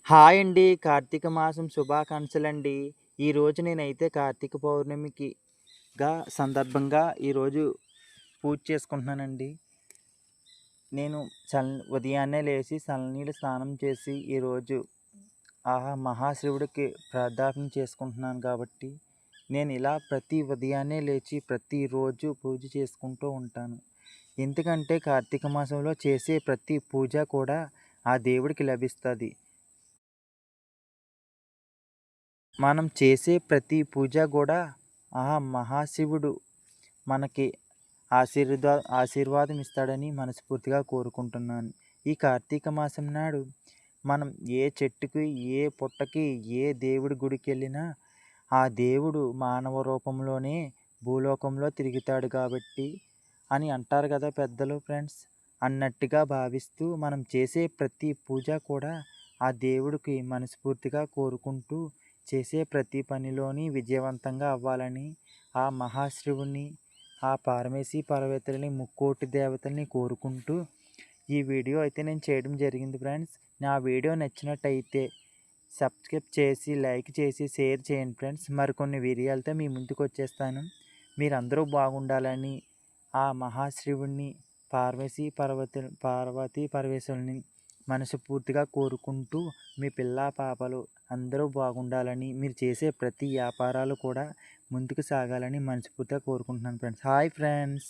Hi అండి. కార్తీక మాసం శుభాకాంక్షలండి. ఈరోజు నేనైతే కార్తీక పౌర్ణమికి సందర్భంగా ఈరోజు పూజ చేసుకుంటున్నానండి. నేను ఉదయాన్నే లేచి చల్లనీళ్ళు స్నానం చేసి ఈరోజు మహాశివుడికి ప్రార్థన చేసుకుంటున్నాను కాబట్టి, నేను ఇలా ప్రతి ఉదయాన్నే లేచి ప్రతిరోజు పూజ చేసుకుంటూ ఉంటాను. ఎందుకంటే కార్తీక మాసంలో చేసే ప్రతి పూజ కూడా ఆ దేవుడికి లభిస్తది. మనం చేసే ప్రతి పూజ కూడా ఆ మహాశివుడు మనకి ఆశీర్వాదం ఇస్తాడని మనస్ఫూర్తిగా కోరుకుంటున్నాను. ఈ కార్తీక మాసం నాడు మనం ఏ చెట్టుకి, ఏ పుట్టకి, ఏ దేవుడి గుడికి వెళ్ళినా ఆ దేవుడు మానవ రూపంలోనే భూలోకంలో తిరుగుతాడు కాబట్టి అని అంటారు కదా పెద్దలు ఫ్రెండ్స్. అన్నట్టుగా భావిస్తూ మనం చేసే ప్రతి పూజ కూడా ఆ దేవుడికి మనస్ఫూర్తిగా కోరుకుంటూ చేసే ప్రతి పనిలోని విజయవంతంగా అవ్వాలని ఆ మహాశివుని, ఆ పార్వతీ ముక్కోటి దేవతల్ని కోరుకుంటూ ఈ వీడియో అయితే నేను చేయడం జరిగింది ఫ్రెండ్స్. నా వీడియో నచ్చినట్టయితే సబ్స్క్రైబ్ చేసి, లైక్ చేసి, షేర్ చేయండి ఫ్రెండ్స్. మరికొన్ని వీడియోలతో మీ ముందుకు వచ్చేస్తాను. మీరందరూ బాగుండాలని ఆ మహాశివుడిని, పార్వతీ పరమేశ్వరుని మనస్ఫూర్తిగా కోరుకుంటూ మీ పిల్లా పాపలు అందరూ బాగుండాలని, మీరు చేసే ప్రతి వ్యాపారాలు కూడా ముందుకు సాగాలని మనస్ఫూర్తిగా కోరుకుంటున్నాను ఫ్రెండ్స్. Hi friends.